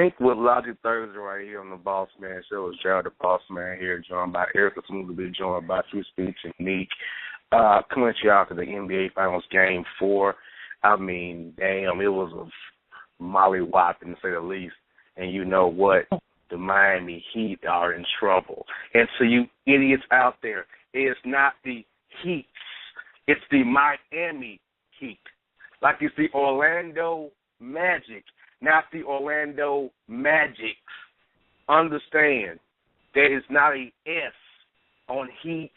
Nique with Logic Thursday right here on the Boss Man Show. It's Gerald the Boss Man here, joined by Erica, soon to be joined by True Speech and Nique. Coming to you out to the NBA Finals Game 4. I mean, damn, it was a molly-whopping, to say the least. And you know what? The Miami Heat are in trouble. And to you idiots out there, it's not the Heat. It's the Miami Heat. Like it's the Orlando Magic, not the Orlando Magic. Understand, there is not a S on Heats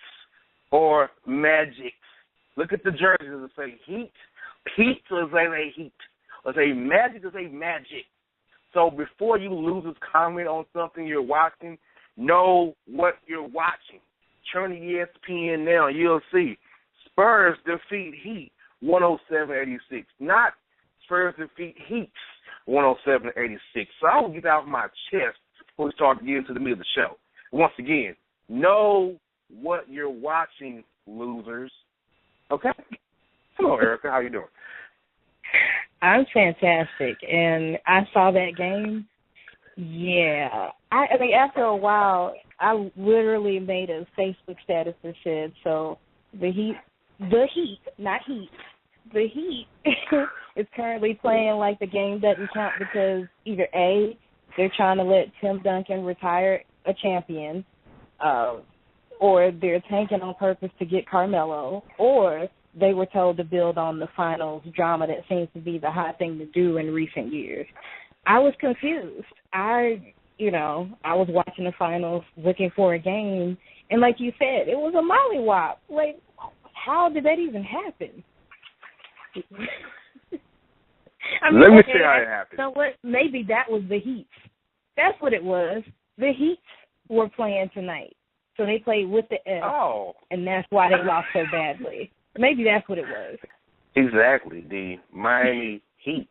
or Magics. Look at the jerseys that say Heat. Heat is a Heat. Or say Magic is a Magic. So before you lose this comment on something you're watching, know what you're watching. Turn to ESPN now, you'll see. Spurs defeat Heat 107-86. Not Spurs defeat Heat 107-86. So I will get out of my chest before we start to get into the middle of the show. Once again, know what you're watching, losers. Okay? Hello, Erica. How you doing? I'm fantastic, and I saw that game. Yeah. I mean, after a while, I literally made a Facebook status that said, so the Heat, not Heat, the Heat is currently playing like the game doesn't count because either A, they're trying to let Tim Duncan retire a champion, or they're tanking on purpose to get Carmelo, or they were told to build on the finals drama that seems to be the hot thing to do in recent years. I was confused. I was watching the finals looking for a game, and like you said, it was a mollywop. Like, how did that even happen? I mean, let me see how it happened. So what? Maybe that was the Heat. That's what it was. The Heat were playing tonight, so they played with the F, and that's why they lost so badly. Maybe that's what it was. Exactly. The Miami Heat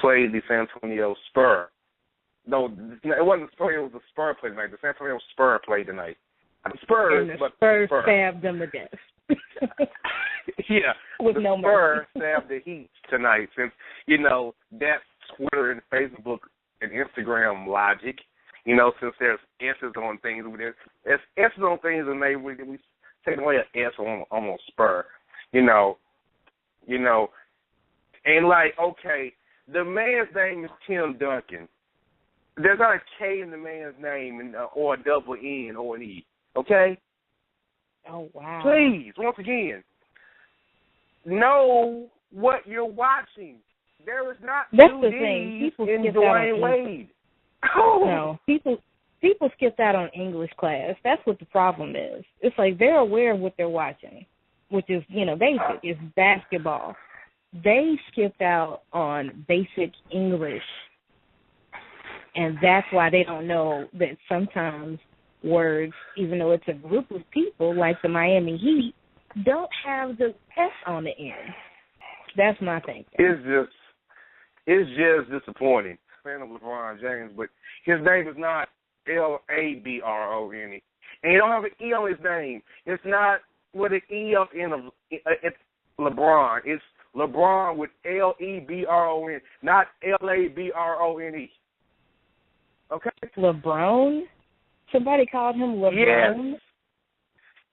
played the San Antonio Spurs. No, it wasn't the Spurs. It was the Spurs play tonight. The San Antonio Spurs played tonight. The Spurs, and the Spurs stabbed them to death. Yeah. With the no Spurs mercy. stabbed the Heat tonight since, that's Twitter and Facebook and Instagram logic. Since there's S's on things. There's S's on things and we take away an S on Spur. And like, okay, the man's name is Tim Duncan. There's not a K in the man's name or a double N or an E. Okay? Oh, wow. Please, once again, know what you're watching. There is not That's two the D's thing. People in skip Dwayne out Wade. No, people skip out on English class. That's what the problem is. It's like they're aware of what they're watching, which is, basic. It's basketball. They skipped out on basic English, and that's why they don't know that sometimes words, even though it's a group of people like the Miami Heat, don't have the S on the end. That's my thinking. It's just disappointing. Fan of LeBron James, but his name is not Labrone, and he don't have an E on his name. It's not with an E on end. It's LeBron. It's LeBron with Lebron, not Labrone. Okay. LeBron? Somebody called him LeBron?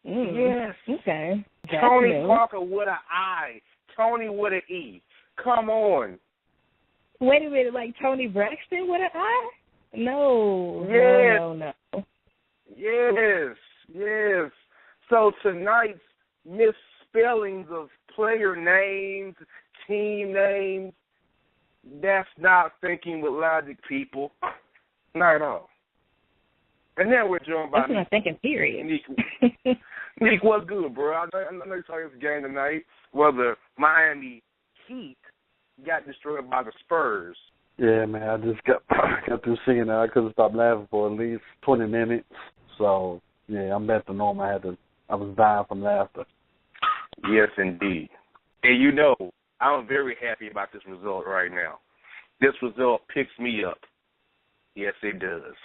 Yes. Yes. Okay. Tony Parker with an I. Tony with an E. Come on. Wait a minute, like Tony Braxton with an I? No. Yes. No. Yes. So tonight's misspellings of player names, team names, that's not thinking with logic, people. Not at all. And then we're joined by That's not thinking, period. Nique, what's good, bro? I know you saw this game tonight where the Miami Heat got destroyed by the Spurs. Yeah, man, I just got through singing that. I couldn't stop laughing for at least 20 minutes. So, yeah, I'm back to normal. I was dying from laughter. Yes, indeed. And I'm very happy about this result right now. This result picks me up. Yes, it does.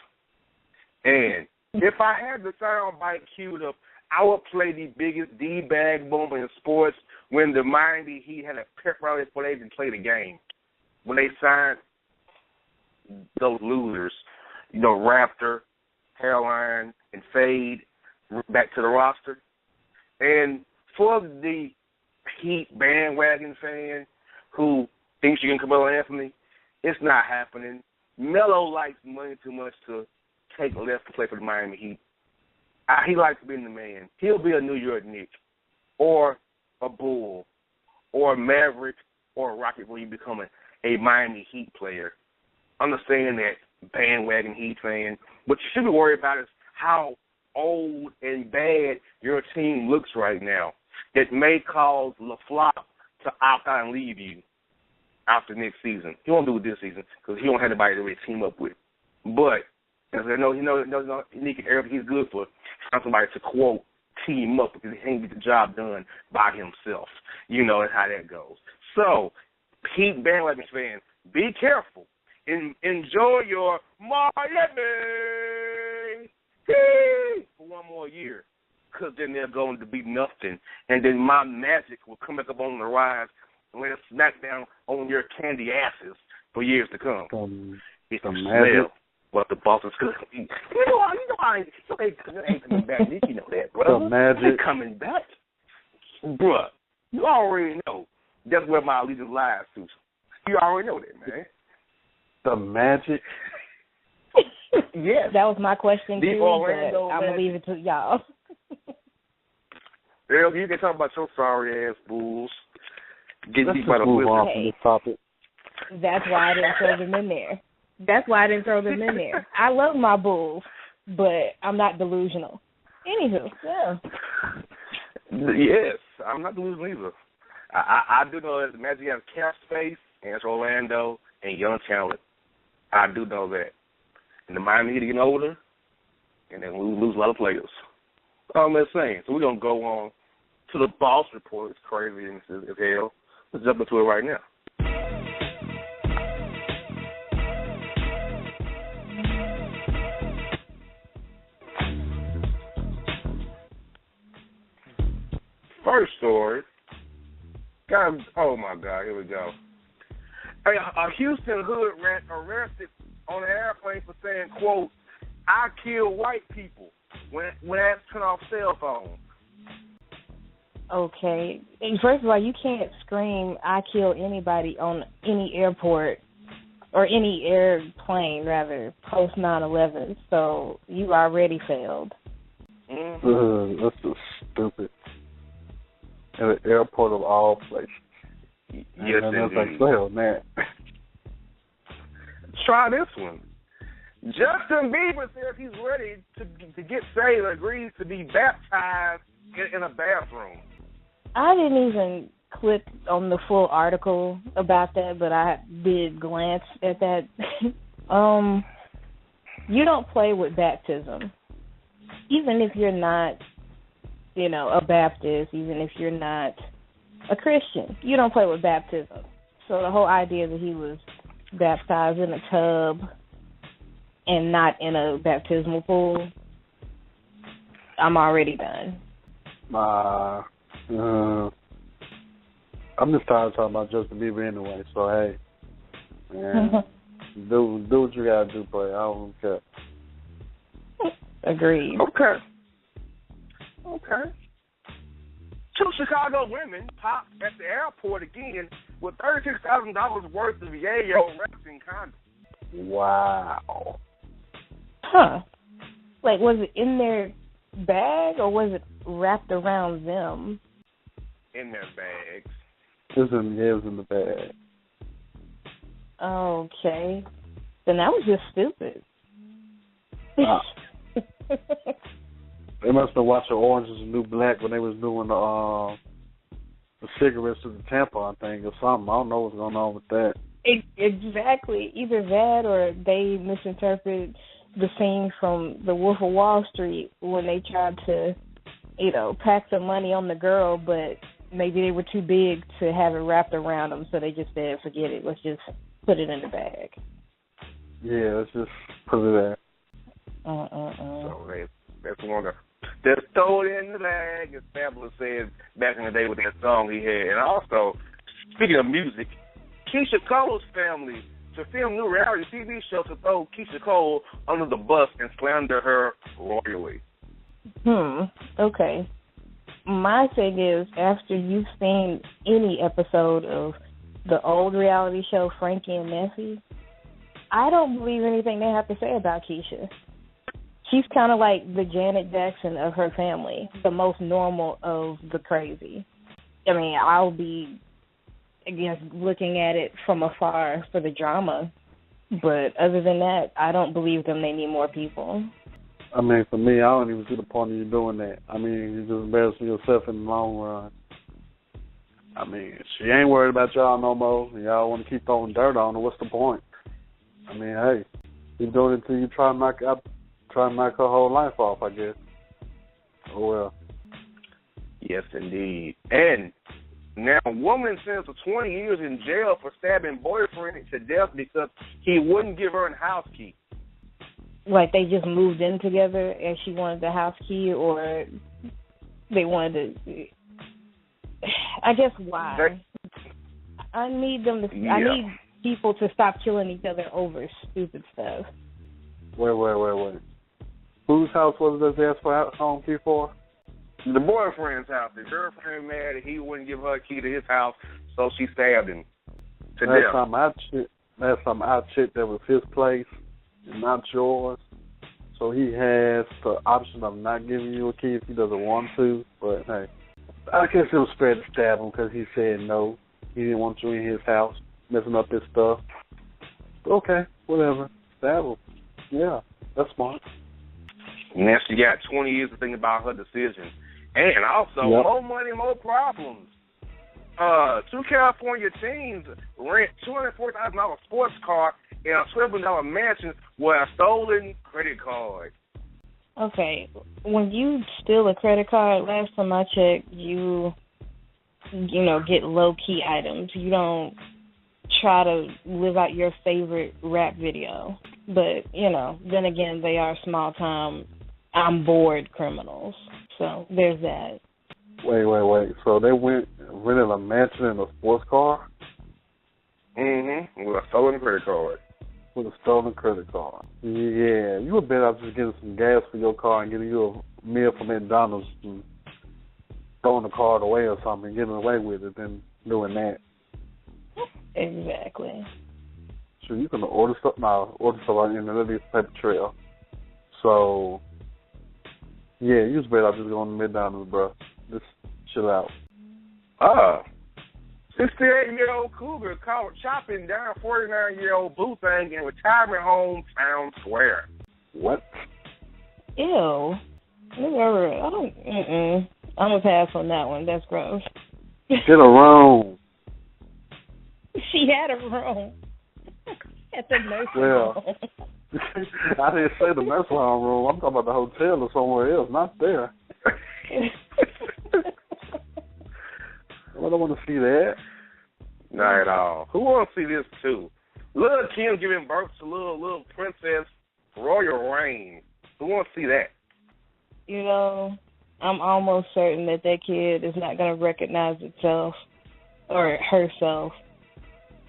And if I had the soundbite queued up, I would play the biggest D-bag moment in sports when the Miami Heat had a pep rally before they even played the game. When they signed those losers, Raptor, hairline, and fade back to the roster. And for the Heat bandwagon fan who thinks you can Carmelo Anthony, it's not happening. Melo likes money too much to take less to play for the Miami Heat. He likes being the man. He'll be a New York Nick or a Bull or a Maverick or a Rocket when you become a Miami Heat player. Understand that, bandwagon Heat fan. What you should be worried about is how old and bad your team looks right now. That may cause LaFleur to opt out and leave you after next season. He won't do it this season because he won't have anybody to really team up with. But as I know, Nique and Eric, he's good for somebody to, quote, team up because he can't get the job done by himself. You know how that goes. So, Heat bandwagon fans, be careful. Enjoy your Miami for one more year, because then they're going to be nothing. And then my Magic will come back up on the rise and let us smack down on your candy asses for years to come. It's the smell what the Boston's going to eat. I ain't coming back. You know that, bro. The Magic. Ain't coming back. Bruh, you already know that's where my allegiance lies to. You already know that, man. The Magic. Yes. That was my question, too, Orlando, but I'm going to leave it to y'all. Well, you can talk about your sorry-ass Bulls. Let's just move on from this topic. That's why I didn't throw them in there. I love my Bulls, but I'm not delusional. Anywho, yeah. Yes, I'm not delusional either. I do know that the Magic have cap space, and it's Orlando and young talent. I do know that. And the Miami Heat are getting older, and then we lose a lot of players. I'm just saying. So we're going to go on to the boss report. It's crazy as hell. Let's jump into it right now. First story. God, oh, my God. Here we go. A Houston hood rat arrested on an airplane for saying, quote, I kill white people when asked to turn off cell phones. Okay. First of all, you can't scream, I kill anybody on any airport or any airplane, rather, post 9/11. So you already failed. Mm-hmm. That's just stupid. At an airport of all places. Yes, and indeed. Like, well, man. Try this one. Justin Bieber says he's ready to get saved, agrees to be baptized in a bathroom. I didn't even click on the full article about that, but I did glance at that. You don't play with baptism. Even if you're not, a Baptist, even if you're not a Christian, you don't play with baptism. So the whole idea that he was baptized in a tub and not in a baptismal pool, I'm already done. I'm just tired of talking about Justin Bieber anyway, so hey, man, do what you gotta do, boy. I don't care. Agreed. Okay. Two Chicago women popped at the airport again with $36,000 worth of yayo wrapped in condoms. Wow. Huh. Like, was it in their bag or was it wrapped around them? In their bags. It was in the bag. Okay. Then that was just stupid. They must have watched Orange is the New Black when they was doing the cigarettes to the tampon thing or something. I don't know what's going on with that. Exactly. Either that or they misinterpreted the scene from The Wolf of Wall Street when they tried to, pack some money on the girl, but maybe they were too big to have it wrapped around them, so they just said, forget it, let's just put it in the bag. Yeah, let's just put it there. So that's one of just throw it in the bag, as Fabulous said back in the day with that song he had. And also, speaking of music, Keisha Cole's family to film new reality TV show to throw Keisha Cole under the bus and slander her royally. Okay. My thing is, after you've seen any episode of the old reality show Frankie and Nancy, I don't believe anything they have to say about Keisha. She's kind of like the Janet Jackson of her family, the most normal of the crazy. I mean, I'll be, I guess, looking at it from afar for the drama, but other than that, I don't believe them. They need more people. I mean, for me, I don't even see the point of you doing that. I mean, you're just embarrassing yourself in the long run. I mean, she ain't worried about y'all no more, and y'all want to keep throwing dirt on her. What's the point? I mean, hey, keep doing it until you try to knock her whole life off, I guess. Oh, well. Yes, indeed. And now a woman sentenced to 20 years in jail for stabbing boyfriend to death because he wouldn't give her a house key. Like they just moved in together and she wanted the house key, or they wanted to, I guess why? I need them to, I need people to stop killing each other over stupid stuff. Wait. Whose house was it that they asked for home key for? The boyfriend's house. The girlfriend mad that he wouldn't give her a key to his house, so she stabbed him to death. That's some out shit that was his place and not yours. So he has the option of not giving you a key if he doesn't want to. But hey, I guess it was fair to stab him because he said no. He didn't want you in his house messing up his stuff. Okay, whatever. Stab him. Yeah, that's smart. And now she got 20 years to think about her decision. And also, more money, more problems. Two California teens rent $240,000 sports car in a $12 million mansion with a stolen credit card. Okay, when you steal a credit card, last time I checked, you get low-key items. You don't try to live out your favorite rap video. But, then again, they are small-time, I'm bored criminals. So there's that. Wait. So they rented a mansion and a sports car? Mm-hmm. With a stolen credit card. With a stolen credit card. Yeah, you would better off just getting some gas for your car and getting you a meal from McDonald's and throwing the card away or something and getting away with it than doing that. Exactly. Sure, you can order stuff on the paper trail. So, yeah, you just better off just going to McDonald's, bro. Just chill out. 68-year-old cougar caught chopping down 49-year-old boo thing in retirement home town square. What? Ew. I'm gonna pass on that one. That's gross. Get a room. She had a room at the nursing home. I didn't say the nursing home room. I'm talking about the hotel or somewhere else, not there. I don't want to see that. Not at all. Who wants to see this too? Little Kim giving birth to little princess Royal Reign. Who wants to see that? I'm almost certain that kid is not going to recognize itself or herself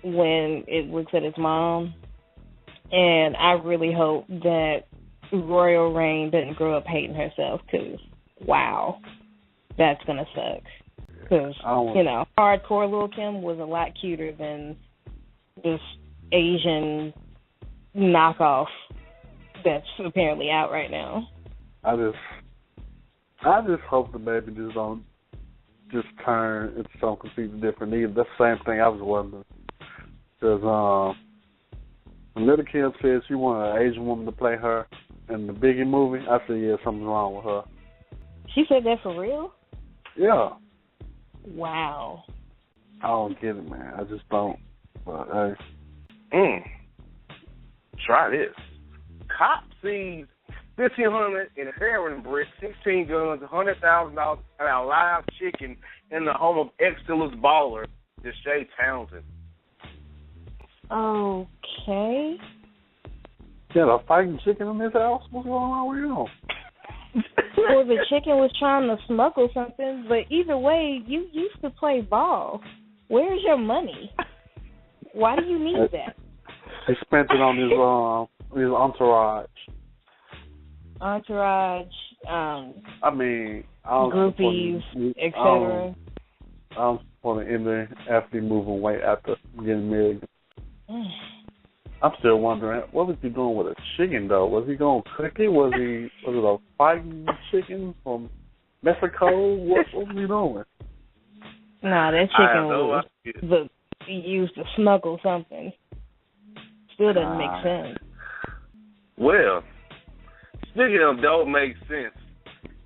when it looks at its mom. And I really hope that Royal Reign doesn't grow up hating herself because, wow, that's going to suck. Because, hardcore Lil' Kim was a lot cuter than this Asian knockoff that's apparently out right now. I just hope the baby just don't just turn into something completely different either. That's the same thing I was wondering. Because when Little Kim said she wanted an Asian woman to play her in the Biggie movie, I said, yeah, something's wrong with her. She said that for real? Yeah. Wow. I don't get it, man. I just don't. But, hey. Try this. Cop sees 1,500 in heroin bricks, 16 guns, $100,000, and a live chicken in the home of ex-Steelers baller, Deshae Townsend. Okay. Yeah, a fighting chicken in this house? What's going on with you? Well, the chicken was trying to smuggle something, but either way, you used to play ball. Where's your money? Why do you need that? They spent it on his entourage. Entourage, I mean, groupies, etc. I don't support an Indian athlete moving weight after getting married. I'm still wondering, what was he doing with a chicken, though? Was he going to cook it? Was it a fighting chicken from Mexico? What was he doing? Nah, that chicken was used to smuggle something. Still doesn't make sense. Well, speaking of don't make sense,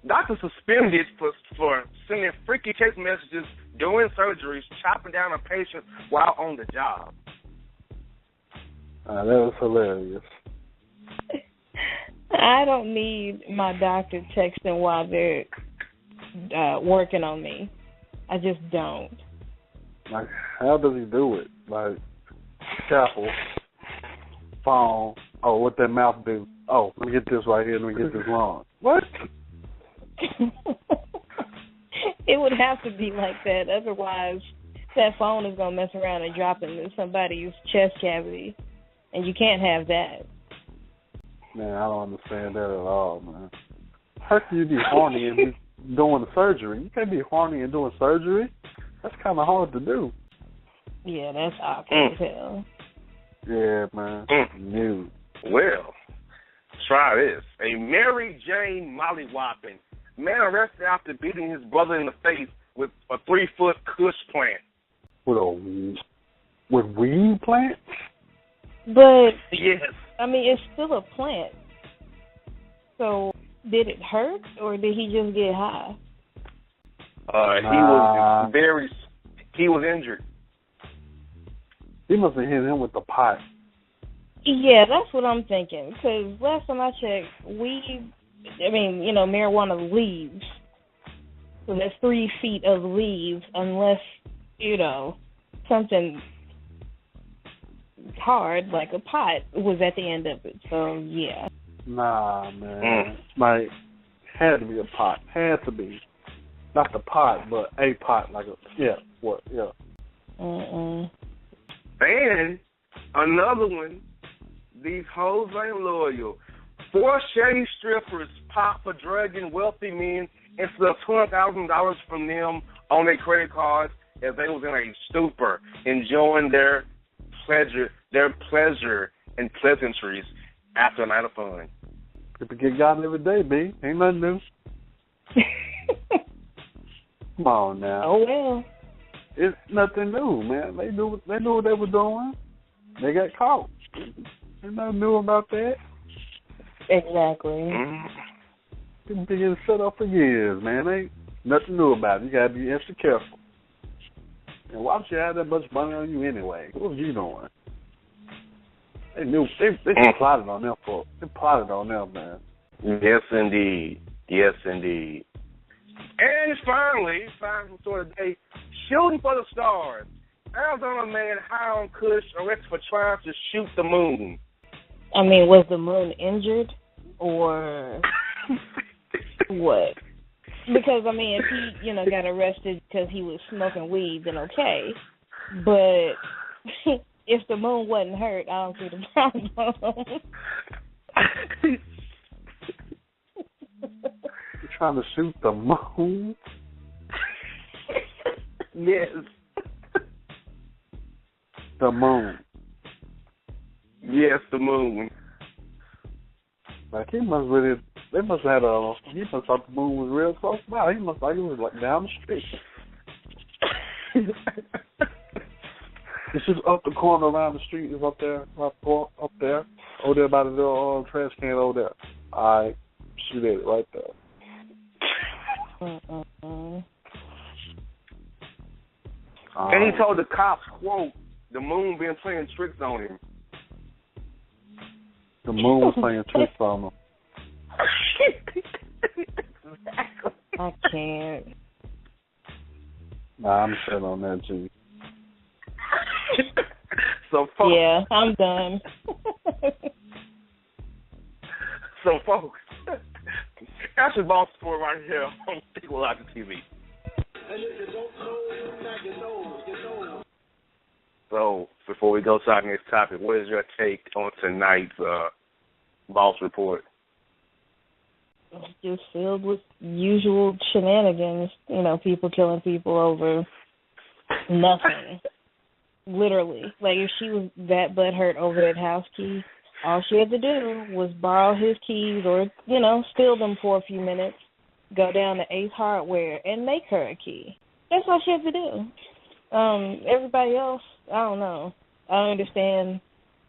doctor suspended for sending freaky text messages, doing surgeries, chopping down a patient while on the job. That was hilarious. I don't need my doctor texting while they're working on me. I just don't. Like, how does he do it? Like, scalpel, phone, what that mouth do? Oh, let me get this right here, let me get this wrong. What? It would have to be like that. Otherwise, that phone is going to mess around and drop into somebody's chest cavity. And you can't have that. Man, I don't understand that at all, man. How can you be horny and be doing surgery? You can't be horny and doing surgery. That's kind of hard to do. Yeah, that's awkward as hell. Yeah, man. New. Well, try this. A Mary Jane mollywopping. Man arrested after beating his brother in the face with a 3-foot kush plant. With weed plant? But, yes. I mean, it's still a plant. So, did it hurt, or did he just get high? He was injured. He must have hit him with the pot. Yeah, that's what I'm thinking. Because last time I checked, marijuana leaves. So that's 3 feet of leaves, unless, something hard, like a pot, was at the end of it. So, yeah. Nah, man. Like, had to be a pot. Had to be. Not the pot, but a pot. Yeah. And another one, these hoes ain't loyal. 4 shady strippers pop for drugging wealthy men and slipped $200,000 from them on their credit cards as they was in a stupor, enjoying their pleasure and pleasantries after a night of fun. People get gotten every day, B. Ain't nothing new. Come on now. Oh, well. It's nothing new, man. They knew what they were doing. They got caught. Ain't nothing new about that. Exactly. People been getting set up for years, man. Ain't nothing new about it. You gotta be extra careful. And why would you have that much money on you anyway? What was you doing? They knew they plotted on them They plotted on them, man. Yes, indeed. Yes, indeed. And finally, sort of day, shooting for the stars. Arizona man high on kush arrested for trying to shoot the moon. I mean, was the moon injured or what? Because, I mean, if he, got arrested because he was smoking weed, then okay. But if the moon wasn't hurt, I don't see the problem. You're trying to shoot the moon? Yes. The moon. Yes, the moon. Like, he must have thought the moon was real close by. He must like it was like down the street. It's just up the corner around the street. It's up there, up there. Over there by the little trash can over there. I shoot at it right there. And he told the cops, quote, the moon been playing tricks on him. The moon was playing tricks on him. I can't. Nah, I'm set on that, G. So, folks. Yeah, I'm done. So, folks, that's your boss for right here on Equalizer TV. So before we go to our next topic, what is your take on tonight's Boss Report? It's just filled with usual shenanigans. You know, people killing people over nothing. Literally. Like, if she was that butthurt over that house key, all she had to do was borrow his keys or, you know, steal them for a few minutes, go down to Ace Hardware and make her a key. That's all she had to do. Everybody else, I don't know. I don't understand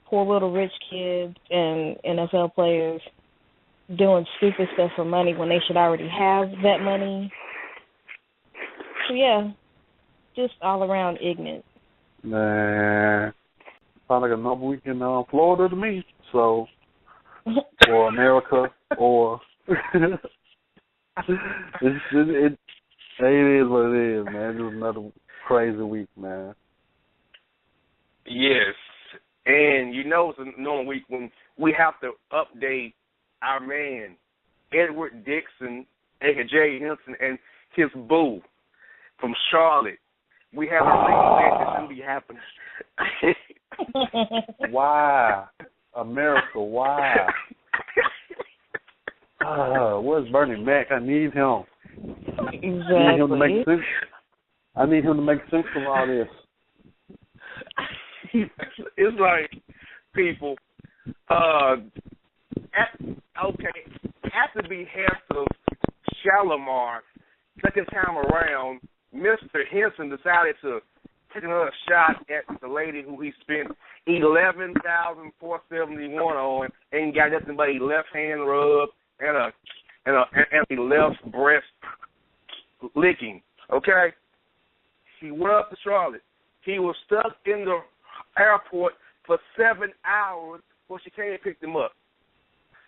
poor little rich kids and NFL players doing stupid stuff for money when they should already have that money. So, yeah, just all around ignorant. Man, sounds like another week in Florida to me. So, or America, or it is what it is, man. Just another crazy week, man. Yes, and you know it's a normal week when we have to update our man Edward Dixon, aka Henson, and his boo from Charlotte. We have a thing that shouldn't be happening. Why? America, why? Where's Bernie Mac? I need him. Exactly. I need him to make sense. I need him to make sense of all this. It's like, people, after the behest of Shalimar, second time around, Mr. Henson decided to take another shot at the lady who he spent $11,471 on and got nothing but a left hand rub and a left breast licking. Okay? He went up to Charlotte. He was stuck in the airport for 7 hours before she came and picked him up.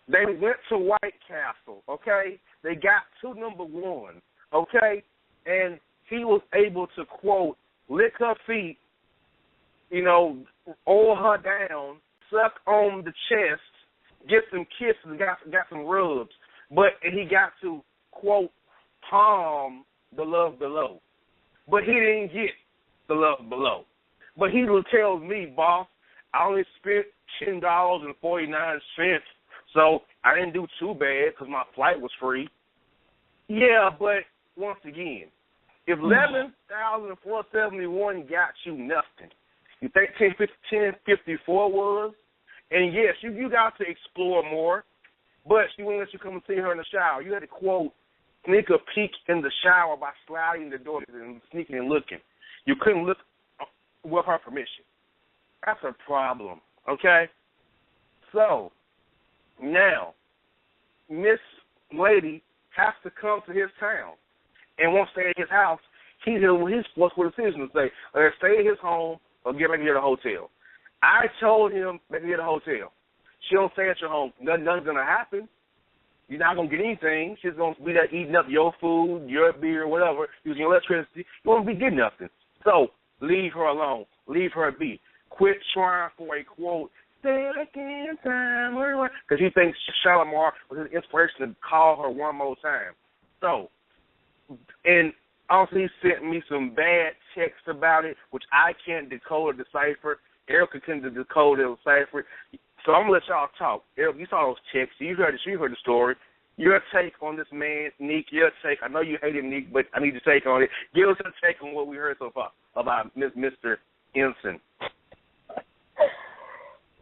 They went to White Castle, okay? They got to number one, okay? And he was able to, quote, lick her feet, you know, oil her down, suck on the chest, get some kisses, got some rubs. And he got to, quote, palm the love below. But he didn't get the love below. But he tells me, boss, I only spent $10.49, so I didn't do too bad because my flight was free. Yeah, but once again, if $11,471 got you nothing, you think 1054 was? And yes, you got to explore more, but she wouldn't let you come and see her in the shower. You had to, quote, sneak a peek in the shower by sliding the door and sneaking and looking. You couldn't look with her permission. That's a problem, okay? So, now, Miss Lady has to come to his town and won't stay at his house. He's what's the decision to say, either stay at his home or get back to the hotel. I told him back to the hotel. She don't stay at your home. Nothing's going to happen. You're not going to get anything. She's going to be there eating up your food, your beer, whatever, using electricity. You won't be getting nothing. So, leave her alone. Leave her be. Quit trying for a, quote, second time, because he thinks Shalimar was his inspiration to call her one more time. So, and also he sent me some bad text about it, which I can't decode or decipher. Erica couldn't decode or decipher it. So I'm going to let y'all talk. Erica, you saw those texts. You heard the story. Your take on this man, Nique, your take. I know you hated Nique, but I need your take on it. Give us a take on what we heard so far about Mr. Henson.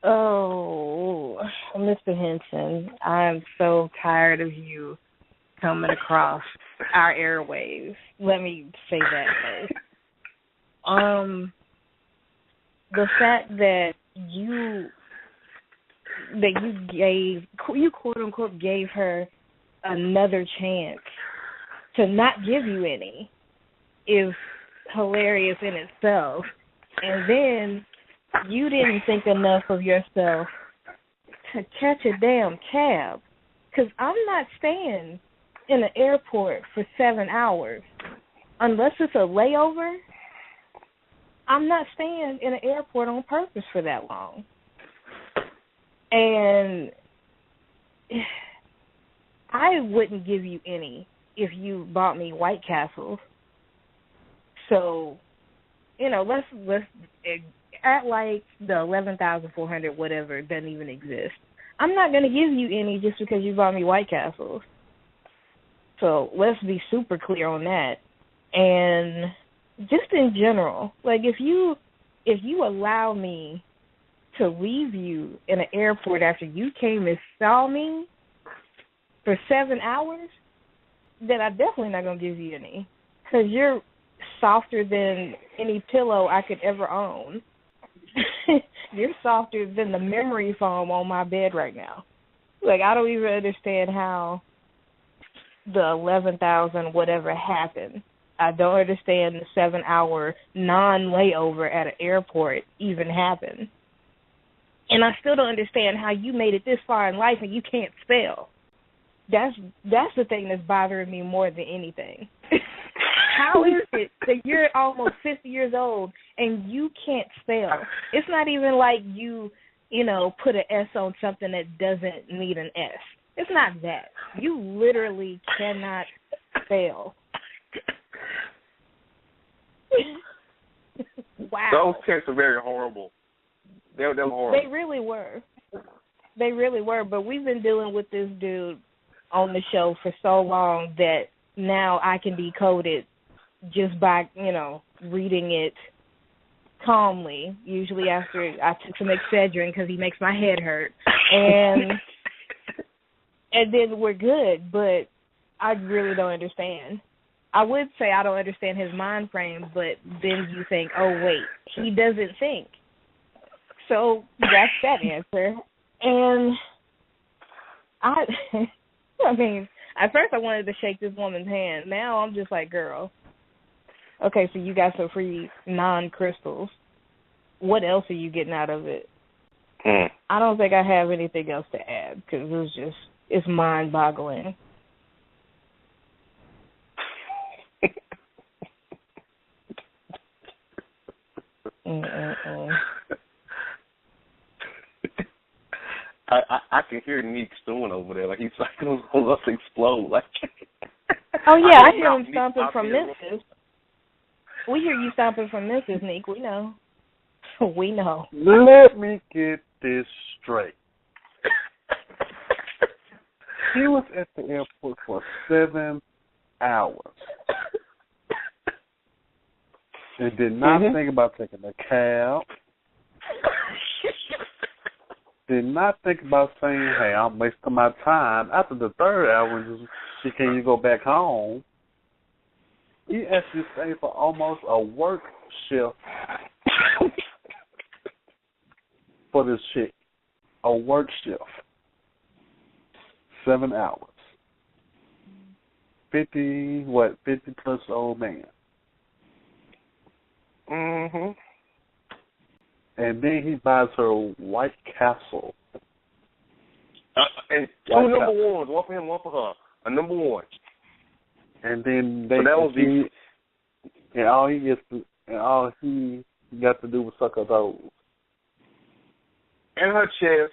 Oh, Mr. Henson, I'm so tired of you coming across our airwaves. Let me say that first. The fact that you quote unquote gave her another chance to not give you any is hilarious in itself. And then you didn't think enough of yourself to catch a damn cab. Because I'm not staying in an airport for 7 hours. Unless it's a layover, I'm not staying in an airport on purpose for that long. And I wouldn't give you any if you bought me White Castles. So, you know, let's act like the 11,400 whatever doesn't even exist. I'm not going to give you any just because you bought me White Castles. So let's be super clear on that. And just in general, like if you allow me to leave you in an airport after you came and saw me for 7 hours, then I'm definitely not going to give you any. Because you're softer than any pillow I could ever own. You're softer than the memory foam on my bed right now. Like, I don't even understand how the 11,000 whatever happened. I don't understand the 7-hour non-layover at an airport even happened. And I still don't understand how you made it this far in life and you can't spell. That's the thing that's bothering me more than anything. How is it that you're almost 50 years old and you can't spell? It's not even like you put an S on something that doesn't need an S. It's not that. You literally cannot spell. Wow. Those texts are very horrible. They're horrible. They really were. They really were, but we've been dealing with this dude on the show for so long that now I can decode it just by, reading it calmly, usually after I took some Excedrin because he makes my head hurt. And then we're good, but I really don't understand. I would say I don't understand his mind frame, but then you think, oh, wait, he doesn't think. So that's that answer. And I mean, at first I wanted to shake this woman's hand. Now I'm just like, girl, okay, so you got some free non-crystals. What else are you getting out of it? I don't think I have anything else to add because it's mind-boggling. I can hear Nique stewing over there. Like he's like, let's explode. Like, oh, yeah, I hear him stomping from Memphis. We hear you stomping from Memphis, Nique. We know. We know. Let me get this straight. He was at the airport for 7 hours and did not think about taking a cab. Did not think about saying, hey, I'm wasting my time. After the 3rd hour, can you go back home? He actually stayed for almost a work shift for this chick. A work shift. 7 hours. 50 plus old man. Mm-hmm. And then he buys her a White Castle. And two number ones, one for him, one for her. A number one. And then all he got to do was suck her toes. And her chest,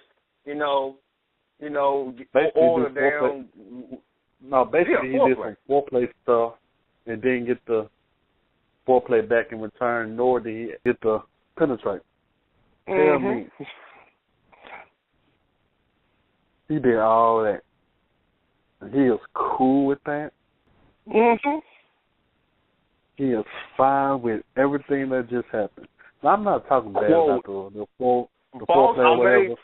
order down. No, basically he did some foreplay stuff and didn't get the foreplay back in return, nor did he get the penetrate. Tell me. He did all that. And he is cool with that. Mm-hmm. He is fine with everything that just happened. Now, I'm not talking bad about the foreplay or whatever.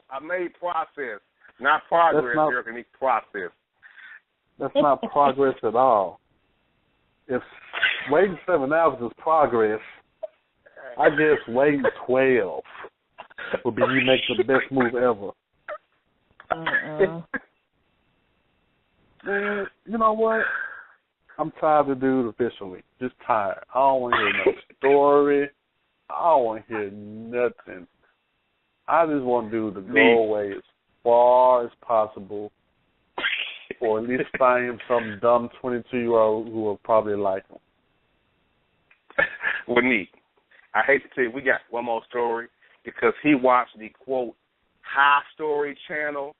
I made process. Not progress, Eric, and process. That's not progress at all. If waiting 7 hours is progress, I guess waiting 12 would be you make the best move ever. Man, you know what? I'm tired of the dude officially. Just tired. I don't want to hear no story. I don't want to hear nothing. I just want dude to go away as far as possible, or at least find him some dumb 22-year-old who will probably like him. Well, Nique, I hate to tell you, we got one more story because he watched the, quote, High Story channel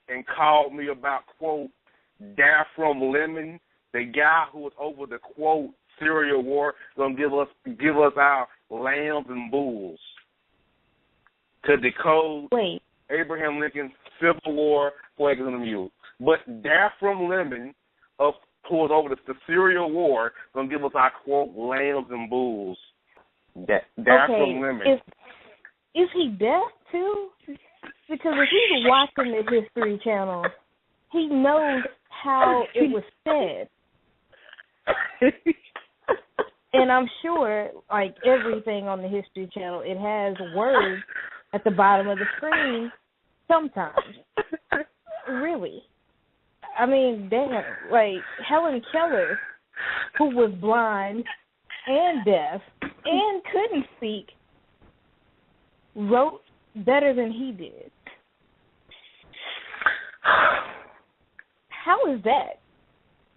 and called me about, quote, Daphrum Lemon, the guy who was over the, quote, cereal war, going to give us our lambs and bulls to decode Abraham Lincoln's Civil War flags and the mule. But Daphram Lemon, who was over the Syrian War, going to give us our quote, lambs and bulls. Daphram Lemon. Is he deaf too? Because if he's watching the History Channel, he knows how it was said. And I'm sure, like everything on the History Channel, it has words at the bottom of the screen sometimes. Really. I mean, damn, like Helen Keller, who was blind and deaf and couldn't speak, wrote better than he did. How is that?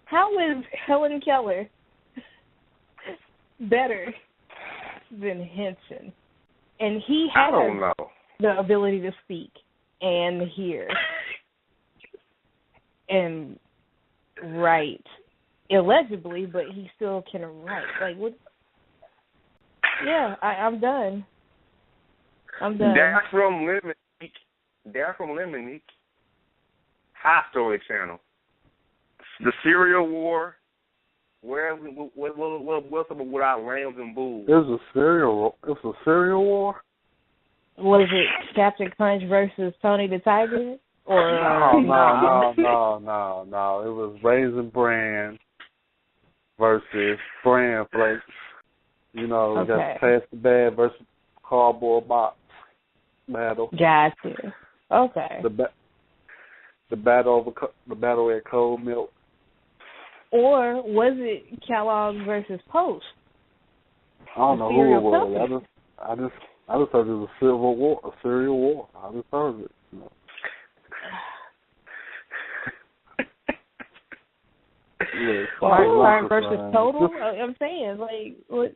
How is Helen Keller better than Henson? And he has the ability to speak and hear and write illegibly, but he still can write. Like, what? Yeah, I'm done. Daphram Lemon, High Story Channel. The Syrian War. What's up with our lambs and bulls? It's a Syrian War. Was it Captain Crunch versus Tony the Tiger? Or No. It was Raisin Bran versus Bran Flakes. You know, we got Pass the Bad versus Cardboard Box battle. Gotcha. Okay. The battle at Cold Milk. Or was it Kellogg's versus Post? I don't know who it was. I just heard it was a Civil War, a Syrian War. I just heard it. You know. Mark versus Total? I'm saying, like, what?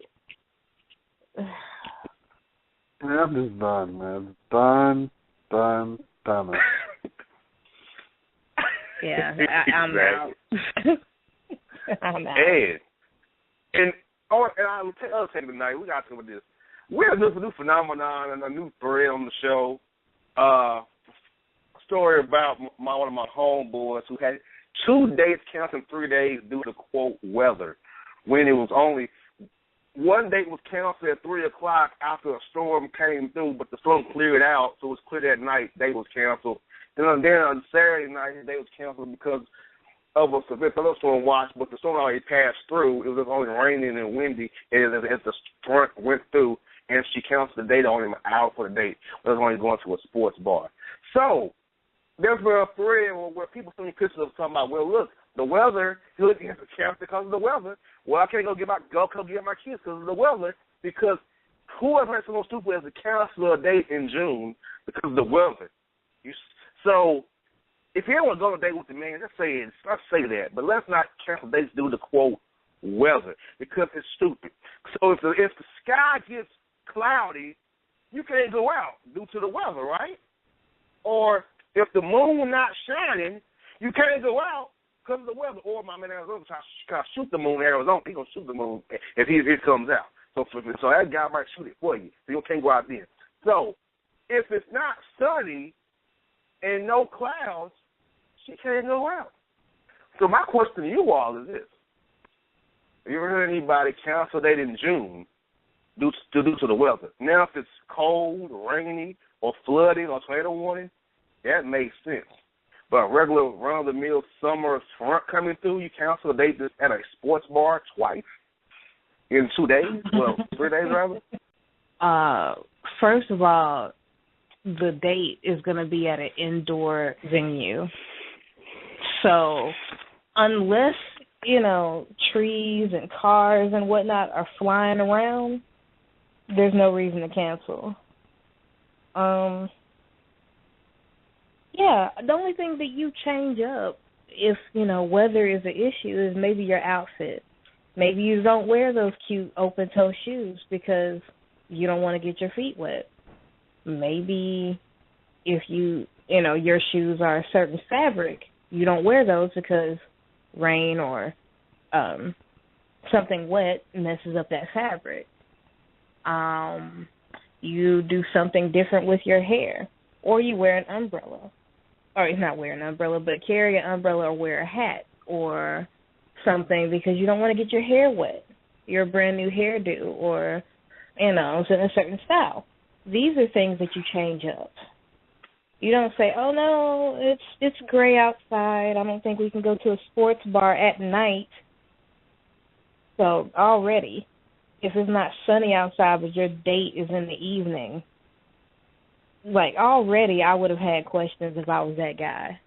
Man, I'm just done, man. Done. Yeah, I'm out. I'm out. And I'll take other thing tonight. We got to talk about this. We have a new phenomenon and a new thread on the show. A story about one of my homeboys who had 2 dates canceled in 3 days due to, quote, weather, when it was only one date was canceled at 3 o'clock after a storm came through, but the storm cleared out, so it was clear that night. Date was canceled. Then on Saturday night, his date was canceled because of a severe thunderstorm watch, but the storm already passed through. It was only raining and windy as the front went through, and she canceled the date on him an hour for the date. But it was only going to a sports bar. So there's been a thread where people send me pictures of talking about, well, look, the weather, he has to cancel because of the weather. Well, I can't go get my kids because of the weather, because whoever is so stupid as to cancel a date in June because of the weather. So if you don't want to go on a date with the man, let's say that. But let's not cancel dates due to, quote, weather, because it's stupid. So if the sky gets cloudy, you can't go out due to the weather, right? Or if the moon not shining, you can't go out because of the weather. Or my man Arizona trying to shoot the moon in Arizona. He's going to shoot the moon if it comes out. So that guy might shoot it for you. So you can't go out there. So if it's not sunny and no clouds, she can't go out. So my question to you all is this. Have you ever heard anybody cancel a date in June due to the weather? Now, if it's cold, rainy, or flooding, or tornado warning, that makes sense. But regular run-of-the-mill summer front coming through, you cancel a date at a sports bar twice in 2 days? Well, 3 days, rather? First of all, the date is going to be at an indoor venue. So unless, trees and cars and whatnot are flying around, there's no reason to cancel. Yeah, the only thing that you change up if, weather is an issue is maybe your outfit. Maybe you don't wear those cute open-toe shoes because you don't want to get your feet wet. Maybe if your shoes are a certain fabric, you don't wear those because rain or something wet messes up that fabric. You do something different with your hair, or you wear an umbrella. Or not wear an umbrella, but carry an umbrella or wear a hat or something because you don't want to get your hair wet, your brand new hairdo, or, it's in a certain style. These are things that you change up. You don't say, oh, no, it's gray outside. I don't think we can go to a sports bar at night. So already, if it's not sunny outside but your date is in the evening, like already I would have had questions if I was that guy.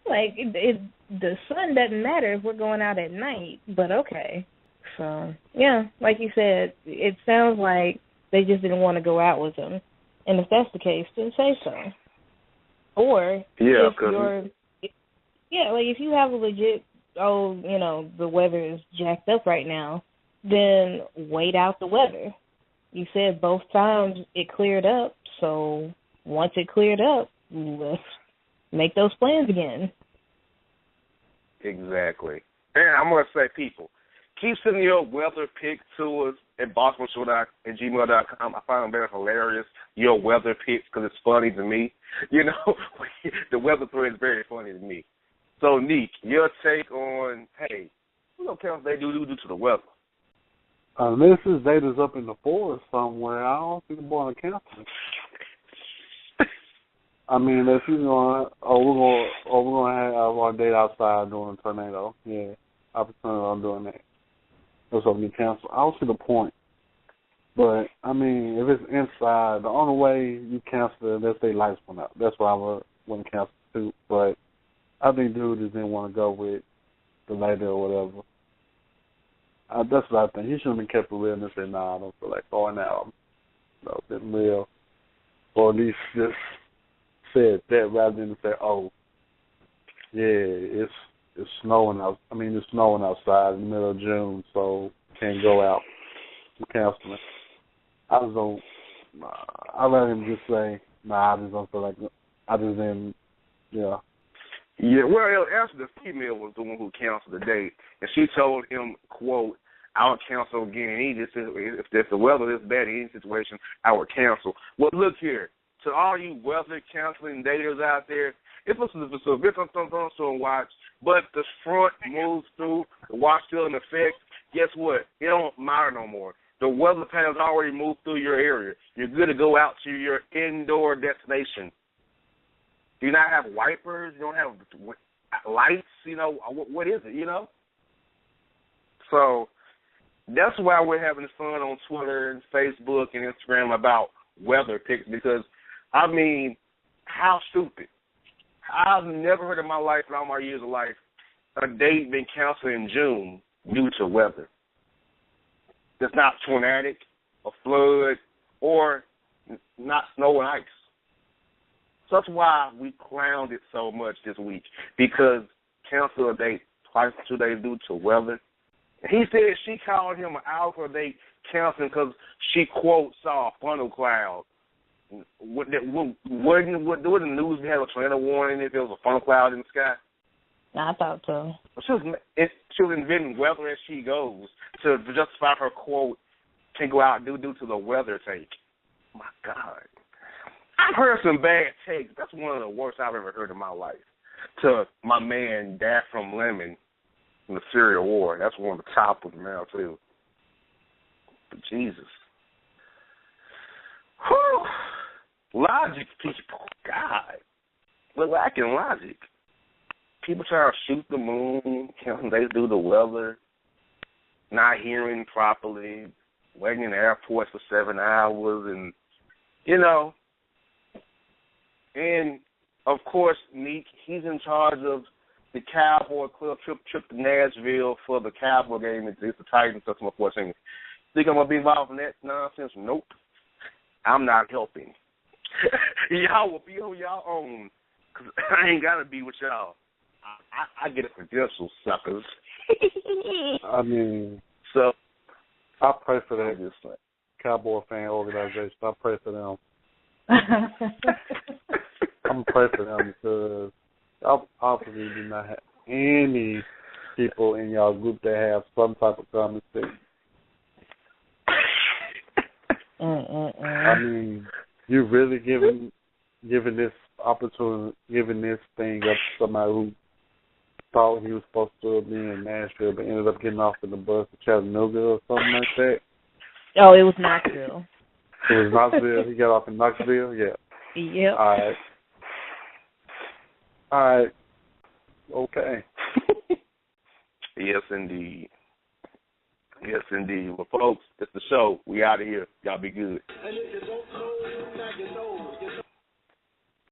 Like, the sun doesn't matter if we're going out at night, but okay. So, yeah, like you said, it sounds like they just didn't want to go out with him. And if that's the case, then say so. Or if if you have a legit, the weather is jacked up right now, then wait out the weather. You said both times it cleared up, so once it cleared up, let's make those plans again. Exactly. And I'm going to say, people, keep sending your weather pics to us at BossmanShow@gmail.com. I find them very hilarious, your weather pics, because it's funny to me. The weather thread is very funny to me. So, Nique, your take on, hey, what kind of they do to the weather? Unless his data's up in the forest somewhere, I don't see the boy on camping. I mean, if you're going, we're gonna have our date outside during a tornado. Yeah, I was planning on doing that. That's what we cancel. I don't see the point. But I mean, if it's inside, the only way you cancel it, let's say lights went out. That's why I want to cancel too. But I think dude just didn't want to go with the lady or whatever. That's what I think. He shouldn't have kept it real and said, nah, I don't feel like going out. Been real. Or at least just said that rather than say, oh, yeah, it's snowing out. I mean, it's snowing outside in the middle of June, so can't go out. I'm canceling. I just don't. I'd rather him just say, nah, I just don't feel like. I just didn't. Yeah. Yeah, well, actually, the female was the one who canceled the date, and she told him, quote, I would cancel again. He just said, if the weather is bad in any situation, I would cancel. Well, look here. To all you weather canceling daters out there, if it's a thunderstorm watch, but the front moves through, the watch still in effect, guess what? It don't matter no more. The weather patterns already moved through your area. You're good to go out to your indoor destination. Do you not have wipers? You don't have lights? What is it, So that's why we're having fun on Twitter and Facebook and Instagram about weather pics because, I mean, how stupid. I've never heard in my life, in all my years of life, a date been canceled in June due to weather. It's not tornadic, a flood, or not snow and ice. So that's why we clowned it so much this week, because cancel a date twice in 2 days due to weather. And he said she called him an hour for a date canceling because she, quote, saw a funnel cloud. What the news had a tornado warning if there was a funnel cloud in the sky? I thought so. She was inventing weather as she goes to justify her, quote, can go out due to the weather take. My God. I've heard some bad takes. That's one of the worst I've ever heard in my life. To my man, Dad from Lemon, in the Syria War. That's one of the top of them now, too. But Jesus. Whew. Logic, people. God. We're lacking logic. People trying to shoot the moon, counting days due to weather, not hearing properly, waiting in the airport for 7 hours, and, And, of course, Nique, he's in charge of the Cowboy Club trip to Nashville for the Cowboy game. It's the Titans, customer 14. Think I'm going to be involved in that nonsense? Nope. I'm not helping. Y'all will be on y'all own, because I ain't got to be with y'all. I get a credential, suckers. I mean, so I pray for that Cowboy fan organization. I pray for them. I'm praying for them because y'all obviously do not have any people in y'all group that have some type of common sense. I mean, you really giving this opportunity, giving this thing up to somebody who thought he was supposed to be in Nashville, but ended up getting off in the bus to Chattanooga or something like that. Oh, it was Knoxville. It was Knoxville. He got off in Knoxville. Yeah. Yep. All right. Okay. Yes, indeed. Yes, indeed. Well, folks, it's the show. We out of here. Y'all be good.